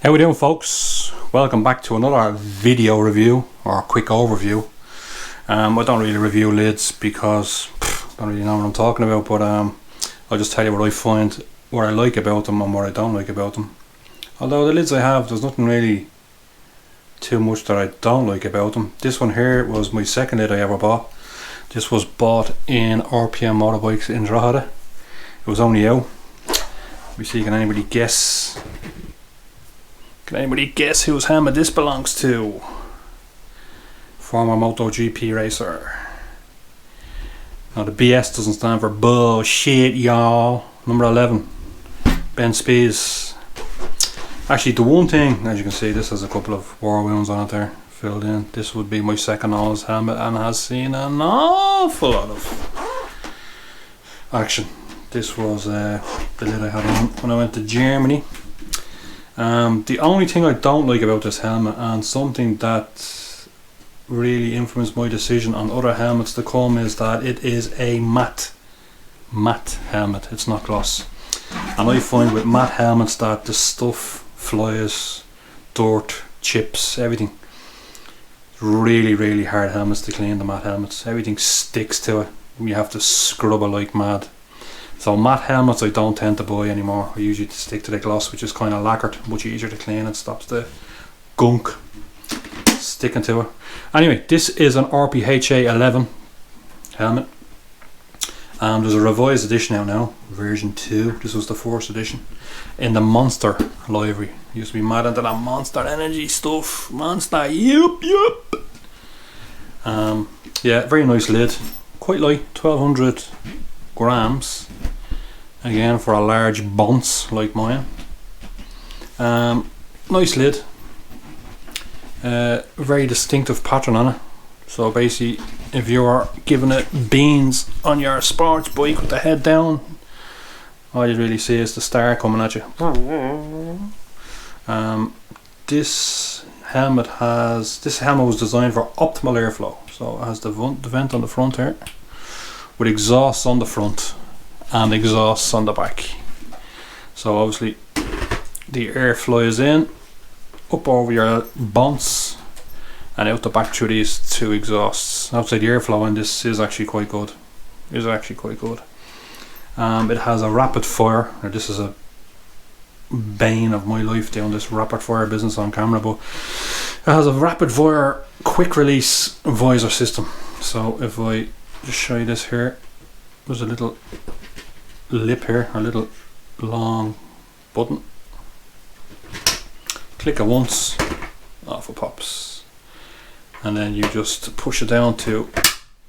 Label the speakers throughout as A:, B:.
A: How we doing, folks? Welcome back to another video review or a quick overview. I don't really review lids because I don't really know what I'm talking about, but I'll just tell you what I find, what I like about them and what I don't like about them. Although the lids I have, there's nothing really too much that I don't like about them. This one here was my second lid I ever bought. This was bought in RPHA Motorbikes in Drogheda. It was only out. Let me see, can anybody guess? Can anybody guess whose helmet this belongs to? Former MotoGP racer. Now the BS doesn't stand for bullshit, y'all. Number 11, Ben Spies. Actually, the one thing, as you can see, this has a couple of war wounds on it there, filled in. This would be my second Oz helmet and has seen an awful lot of action. This was the lid I had on when I went to Germany. The only thing I don't like about this helmet, and something that really influenced my decision on other helmets to come, is that it is a matte helmet. It's not gloss, and I find with matte helmets that the stuff flies, dirt, chips, everything. Really hard helmets to clean, the matte helmets. Everything sticks to it. You have to scrub it like mad. So matte helmets I don't tend to buy anymore. I usually stick to the gloss, which is kind of lacquered, much easier to clean. It stops the gunk sticking to it. Anyway, this is an RPHA-11 helmet. There's a revised edition out now, version 2. This was the first edition in the Monster livery. Used to be mad into that Monster energy stuff. Monster, yup. Yeah, very nice lid. Quite light, 1200 grams. Again, for a large bounce like mine. Nice lid. Very distinctive pattern on it. So basically, if you're giving it beans on your sports bike with the head down, all you really see is the star coming at you. This helmet was designed for optimal airflow. So it has the vent on the front here, with exhausts on the front and exhausts on the back. So obviously the air flies in, up over your bounce, and out the back through these two exhausts. Outside the airflow, and this is actually quite good. It has a rapid fire. Now this is a bane of my life doing this rapid fire business on camera, but it has a rapid fire quick release visor system. So if I just show you this here, there's a little lip here, a little long button. Click it once, off it pops, and then you just push it down to,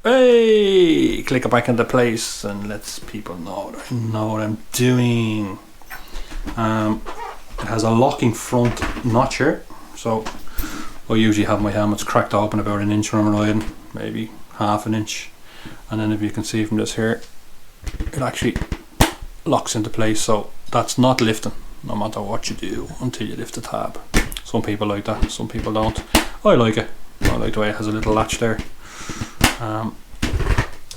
A: hey, click it back into place, and lets people know what I'm doing. It has a locking front notch here, so I usually have my helmets cracked open about an inch when I'm riding, maybe half an inch. And then if you can see from this here, it actually locks into place, so that's not lifting no matter what you do until you lift the tab. Some people like that, some people don't. I like it. I like the way it has a little latch there.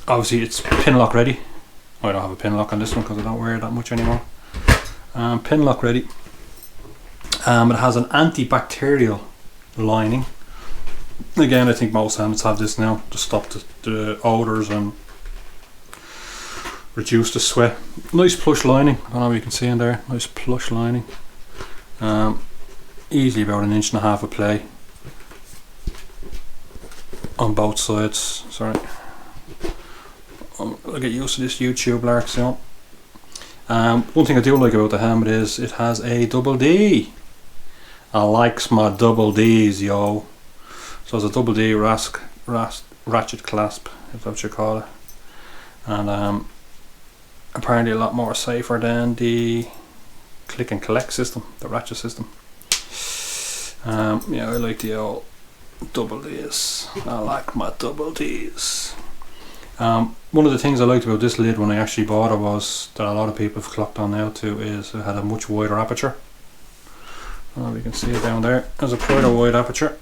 A: Obviously it's pin lock ready. I don't have a pin lock on this one because I don't wear it that much anymore. Pin lock ready. It has an antibacterial lining. Again, I think most helmets have this now to stop the odours and reduce the sweat. Nice plush lining. I don't know if you can see in there. Nice plush lining. Easily about 1.5 inches of play on both sides. Sorry, I'll get used to this YouTube lark soon. One thing I do like about the helmet is it has a double D. I likes my double D's, yo. So it's a double D ratchet clasp, if that's what you call it, and apparently a lot more safer than the click and collect system, the ratchet system. Yeah, I like the old double D's. I like my double D's. One of the things I liked about this lid when I actually bought it was that a lot of people have clocked on now too, is it had a much wider aperture. I don't know if you can see it down there. There's a quite a wide aperture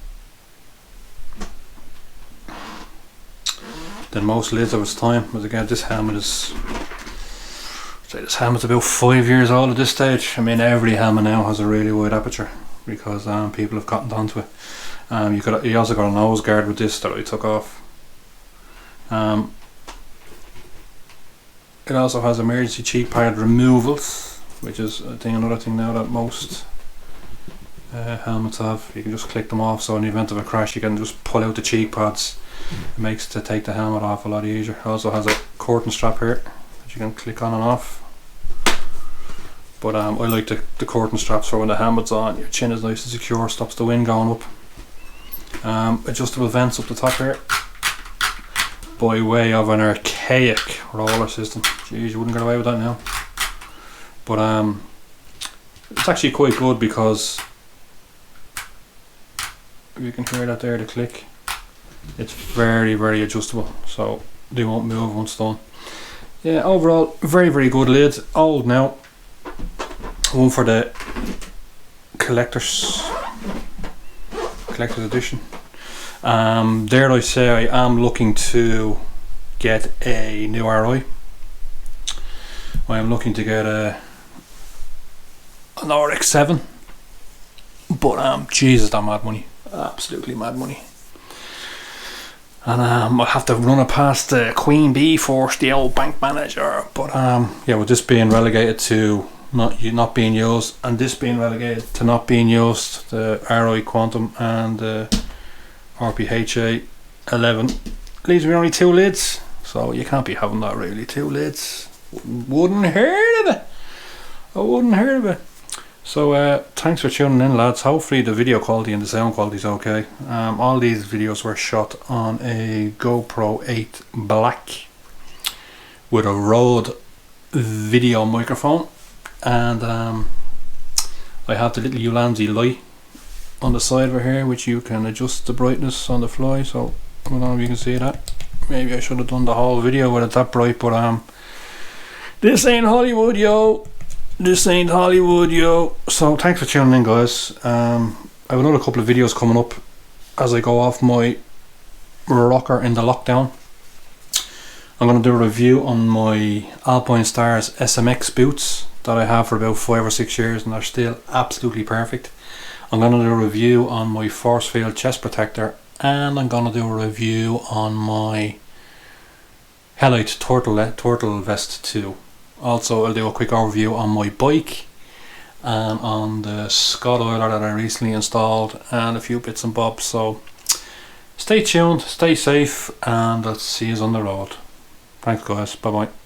A: than most lids of its time. But again, this helmet is, say this helmet's about 5 years old at this stage. I mean, every helmet now has a really wide aperture. because people have gotten onto it. You also got a nose guard with this that I took off. It also has emergency cheek pad removals, which is another thing now that most helmets have. You can just click them off, so in the event of a crash you can just pull out the cheek pads. It makes to take the helmet off a lot easier. It also has a curtain strap here that you can click on and off. But I like the curtain straps for when the helmet's on. Your chin is nice and secure, stops the wind going up. Adjustable vents up the top here, by way of an archaic roller system. Jeez, you wouldn't get away with that now. But it's actually quite good, because you can hear that there, the click. It's very, very adjustable, so they won't move once done. Yeah, overall very, very good lids. Old now. One for the collector's edition. Dare I say, I am looking to get a new RI. I am looking to get an RX-7, but Jesus, that mad money, absolutely mad money. And I'll have to run it past the Queen Bee first, the old bank manager. But yeah, with this being relegated to not being used, and this being relegated to not being used, the RI Quantum and the RPHA-11 leaves me only 2 lids, so you can't be having that really. 2 lids, wouldn't heard of it. I wouldn't heard of it. So thanks for tuning in, lads. Hopefully the video quality and the sound quality is okay. All these videos were shot on a GoPro 8 Black with a Rode video microphone, and I have the little Ulanzi light on the side over here, which you can adjust the brightness on the fly. So I don't know if you can see that. Maybe I should have done the whole video with it that bright, but this ain't Hollywood, yo. This ain't Hollywood, yo. So thanks for tuning in, guys. I have another couple of videos coming up as I go off my rocker in the lockdown. I'm going to do a review on my Alpine Stars SMX boots that I have for about 5 or 6 years, and they're still absolutely perfect. I'm going to do a review on my force field chest protector, and I'm going to do a review on my Helite turtle vest too. Also, I'll do a quick overview on my bike and on the Scott oiler that I recently installed, and a few bits and bobs. So stay tuned, stay safe, and I'll see you on the road. Thanks, guys. Bye bye.